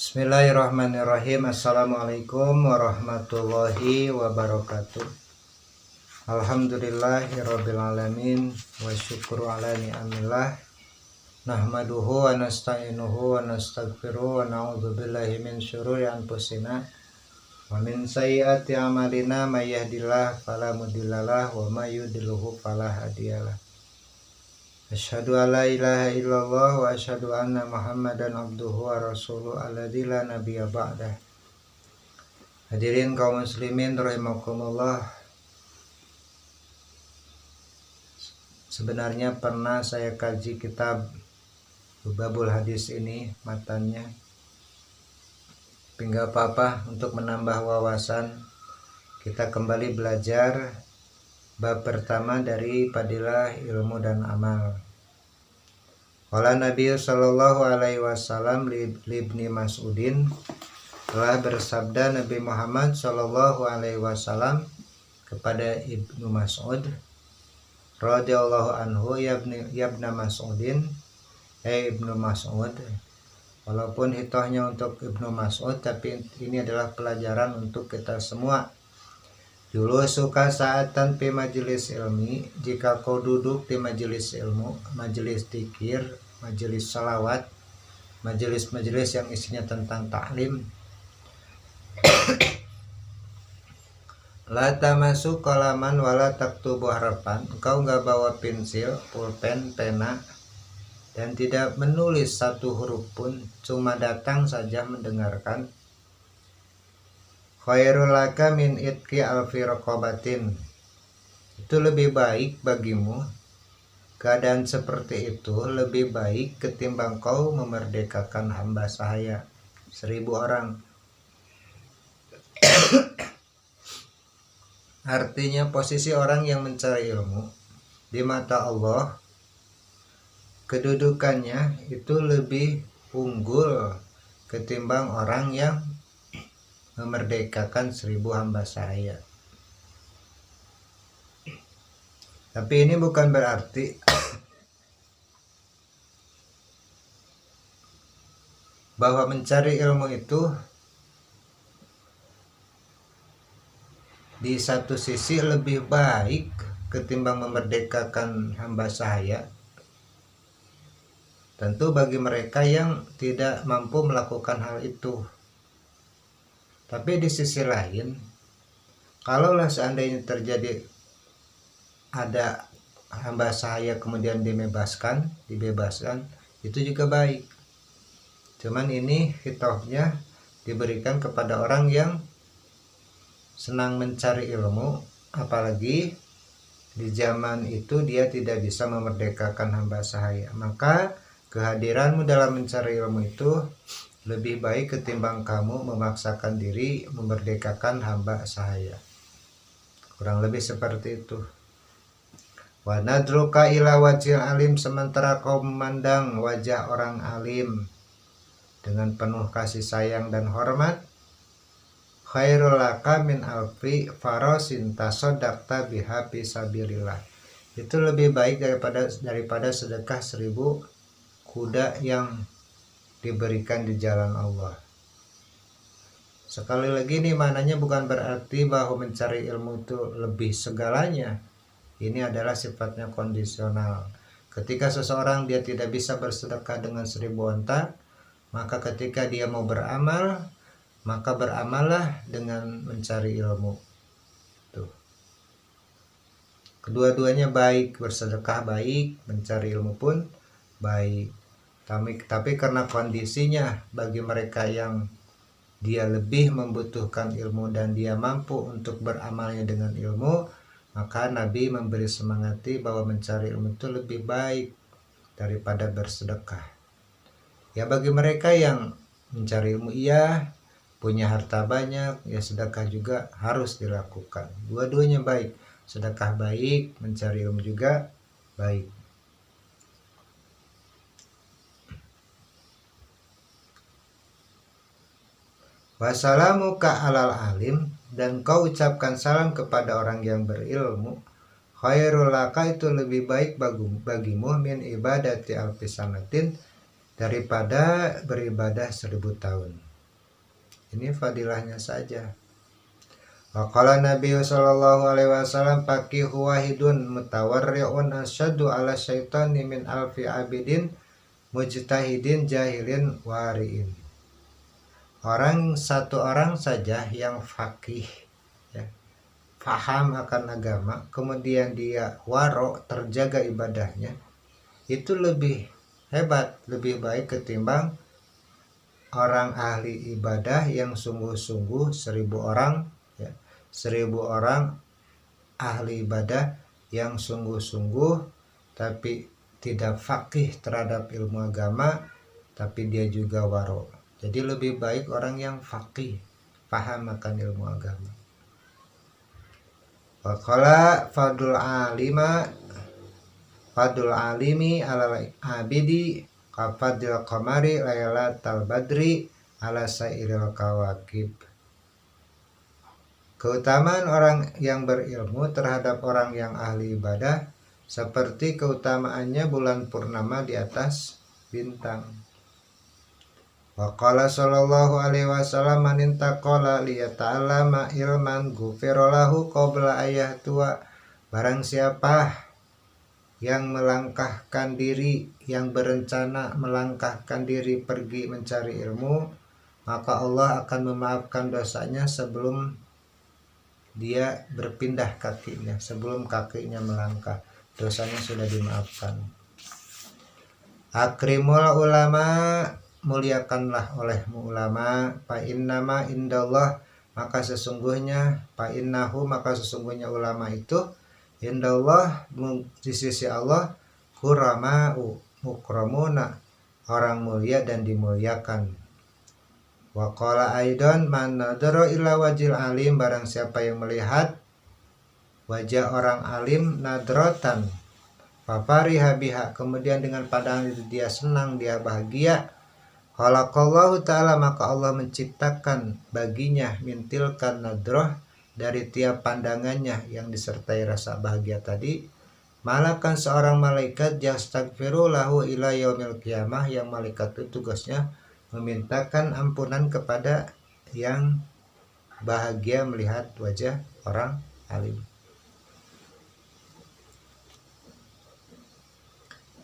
Bismillahirrahmanirrahim. Assalamualaikum warahmatullahi wabarakatuh. Alhamdulillahirabbil alamin wa syukru ala ni'amillah. Nahmaduhu wa nasta'inuhu wa nastaghfiruh wa na'udzu billahi min syururi anfusina wa min sayyiati a'malina may yahdihillahu fala mudhillalah wa may yudhlilhu fala hadiyalah. Asyhadu an la ilaha illallah wa asyhadu anna Muhammadan abduhu wa rasuluhu alladzi la nabiyya ba'dah. Hadirin kaum muslimin rahimakumullah. Sebenarnya pernah saya kaji kitab Babul Hadis ini matanya. Tapi enggak apa-apa, untuk menambah wawasan kita kembali belajar bab pertama dari Fadilah Ilmu dan Amal. Qala Nabi sallallahu alaihi wasallam li Ibni Mas'udin, telah bersabda Nabi Muhammad sallallahu alaihi wasallam kepada Ibnu Mas'ud radhiyallahu anhu, ya Ibnu Mas'udin, Ibnu Mas'ud. Walaupun hitohnya untuk Ibnu Mas'ud, tapi ini adalah pelajaran untuk kita semua. Dulu suka saatan pi majelis ilmi, jika kau duduk di majelis ilmu, majelis dzikir, majelis salawat, majelis-majelis yang isinya tentang taklim. La tamasu qalaman wala taktubu harapan, engkau enggak bawa pensil, pulpen, pena, dan tidak menulis satu huruf pun, cuma datang saja mendengarkan. Khairul laka min itqi alfi raqabatin, itu lebih baik bagimu, keadaan seperti itu lebih baik ketimbang kau memerdekakan hamba sahaya 1000 orang. Artinya posisi orang yang mencari ilmu di mata Allah, kedudukannya itu lebih unggul ketimbang orang yang memerdekakan 1000 hamba sahaya. Tapi ini bukan berarti bahwa mencari ilmu itu di satu sisi lebih baik ketimbang memerdekakan hamba sahaya. Tentu bagi mereka yang tidak mampu melakukan hal itu. Tapi di sisi lain, kalaulah seandainya terjadi ada hamba sahaya kemudian dibebaskan, itu juga baik. Cuman ini hitohnya diberikan kepada orang yang senang mencari ilmu, apalagi di zaman itu dia tidak bisa memerdekakan hamba sahaya. Maka kehadiranmu dalam mencari ilmu itu lebih baik ketimbang kamu memaksakan diri memerdekakan hamba sahaya. Kurang lebih seperti itu. Wa nadruka ila wajhil alim, sementara kau memandang wajah orang alim dengan penuh kasih sayang dan hormat. Khairul laka min alfi farasin tasaddaqta biha fi sabilillah, itu lebih baik daripada sedekah 1000 kuda yang diberikan di jalan Allah. Sekali lagi nih, mananya bukan berarti bahwa mencari ilmu itu lebih segalanya. Ini adalah sifatnya kondisional. Ketika seseorang dia tidak bisa bersedekah dengan 1000 onta, maka ketika dia mau beramal, maka beramallah dengan mencari ilmu. Tuh. Kedua-duanya baik, bersedekah baik, mencari ilmu pun baik. Tapi karena kondisinya bagi mereka yang dia lebih membutuhkan ilmu dan dia mampu untuk beramalnya dengan ilmu, maka Nabi memberi semangati bahwa mencari ilmu itu lebih baik daripada bersedekah. Ya bagi mereka yang mencari ilmu iya, punya harta banyak, ya sedekah juga harus dilakukan. Dua-duanya baik, sedekah baik, mencari ilmu juga baik. Wassalamuka alal alim, dan kau ucapkan salam kepada orang yang berilmu. Khairul laka, itu lebih baik bagimu min ibadati alfi sanatin, daripada beribadah 1000 tahun. Ini fadilahnya saja. Waqala Nabi sallallahu alaihi wasallam faqihu wahidun mutawarri'un asyaddu ala syaitani min alfi abidin mujtahidin jahilin wari'in. Satu orang saja yang faqih, ya, paham akan agama, kemudian dia waro, terjaga ibadahnya, itu lebih hebat, lebih baik ketimbang orang ahli ibadah yang sungguh-sungguh 1000 orang, ya, 1000 orang ahli ibadah yang sungguh-sungguh tapi tidak faqih terhadap ilmu agama, tapi dia juga waro. Jadi lebih baik orang yang faqih, paham akan ilmu agama. Waqala fadul alimi ala abidi kafadil qamari lailatal badri ala sairil kawakib. Keutamaan orang yang berilmu terhadap orang yang ahli ibadah seperti keutamaannya bulan purnama di atas bintang. Wa qala sallallahu alaihi wasallam man intaqala liyata'allama ilman ghufira lahu qabla ayyatua. Barang siapa yang melangkahkan diri, yang berencana melangkahkan diri pergi mencari ilmu, maka Allah akan memaafkan dosanya sebelum dia berpindah kakinya, sebelum kakinya melangkah, dosanya sudah dimaafkan. Akrimul ulama, muliakanlah olehmu ulama, fa innama indallah, maka sesungguhnya sesungguhnya ulama itu indallah, di sisi Allah, kurama'u mukramuna, orang mulia dan dimuliakan. Wa qala aidan man nadara ila wajil alim, barang siapa yang melihat wajah orang alim nadratan fafariha biha, kemudian dengan pandangan itu dia senang, dia bahagia, khalaqallahu ta'ala, maka Allah menciptakan baginya mintilkan nadrah, dari tiap pandangannya yang disertai rasa bahagia tadi, malakan seorang malaikat yastaghfiru lahu ila yaumil qiyamah, yang malaikat itu tugasnya memintakan ampunan kepada yang bahagia melihat wajah orang alim.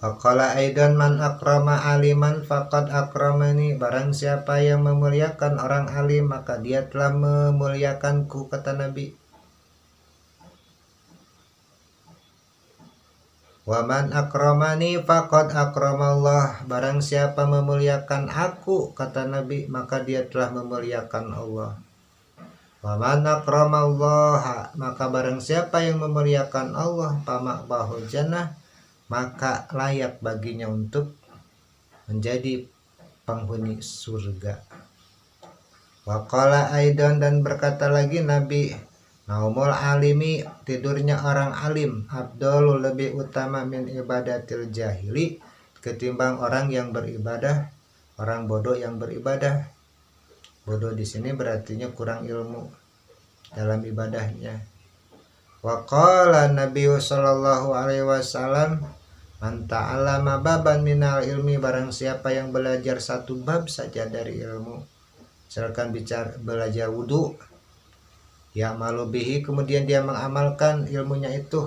Waqala aidan man akrama aliman faqad akramani, barang siapa yang memuliakan orang alim maka dia telah memuliakanku, kata Nabi. Wa man akramani faqad akramallah, barang siapa memuliakan aku, kata Nabi, maka dia telah memuliakan Allah. Wa man akramallaha, maka barang siapa yang memuliakan Allah, fama'bahul jannah, maka layak baginya untuk menjadi penghuni surga. Wa qala aidan, dan berkata lagi Nabi, naumul alimi, tidurnya orang alim, afdalul, lebih utama, min ibadatil jahili, ketimbang orang yang beribadah, orang bodoh yang beribadah. Bodoh di sini berartinya kurang ilmu dalam ibadahnya. Wa qala Nabi sallallahu alaihi wasallam, man ta'allama baban minal ilmi, barang siapa yang belajar satu bab saja dari ilmu, misalkan belajar wudu, ya malu bihi, kemudian dia mengamalkan ilmunya itu,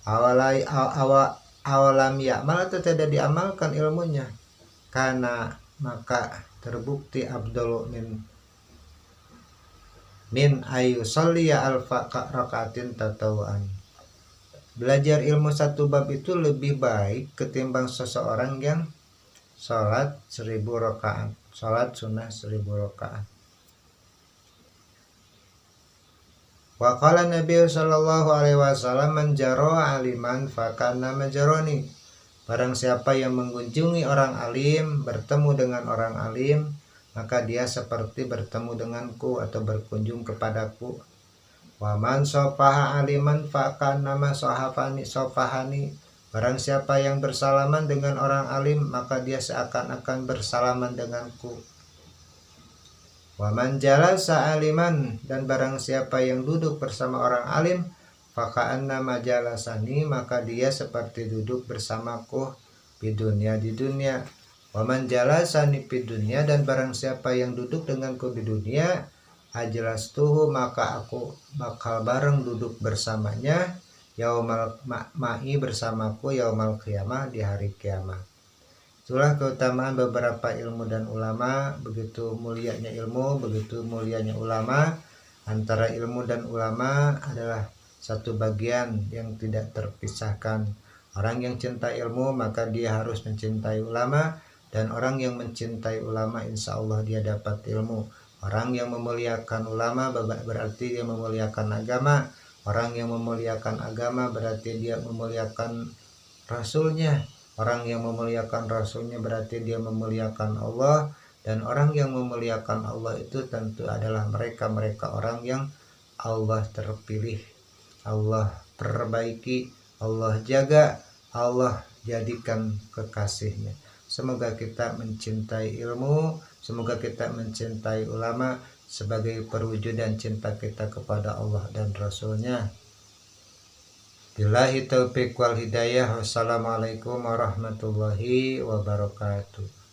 awalam ya'mal, atau tidak diamalkan ilmunya, karena maka terbukti abdul min ayu sholliya alfa rakaatin tatawuan. Belajar ilmu satu bab itu lebih baik ketimbang seseorang yang sholat 1000 rakaat, sholat sunnah 1000 rakaat. Wa qala Nabi sallallahu alaihi wasallam, man jara aliman fakana majaroni, barang siapa yang mengunjungi orang alim, bertemu dengan orang alim, maka dia seperti bertemu denganku atau berkunjung kepadaku. Wa man sofaha aliman fakana sofahani, barang siapa yang bersalaman dengan orang alim, maka dia seakan-akan bersalaman denganku. Wa man jalasa aliman, dan barang siapa yang duduk bersama orang alim, faka'anna majalasani, maka dia seperti duduk bersamaku di dunia. Waman jalasani fid dunya, dan barang siapa yang duduk denganku di dunia, ajlastuhu, maka aku bakal bareng duduk bersamanya, yaumal ma'i, bersamaku, yaumal qiyamah, di hari kiamat. Itulah keutamaan beberapa ilmu dan ulama. Begitu mulianya ilmu, begitu mulianya ulama. Antara ilmu dan ulama adalah satu bagian yang tidak terpisahkan. Orang yang cinta ilmu maka dia harus mencintai ulama, dan orang yang mencintai ulama insya Allah dia dapat ilmu. Orang yang memuliakan ulama berarti dia memuliakan agama. Orang yang memuliakan agama berarti dia memuliakan Rasulnya. Orang yang memuliakan Rasulnya berarti dia memuliakan Allah. Dan orang yang memuliakan Allah itu tentu adalah mereka orang yang Allah terpilih, Allah perbaiki, Allah jaga, Allah jadikan kekasihnya. Semoga kita mencintai ilmu, semoga kita mencintai ulama sebagai perwujudan cinta kita kepada Allah dan Rasulnya. Billahi taufiq wal hidayah. Wassalamualaikum warahmatullahi wabarakatuh.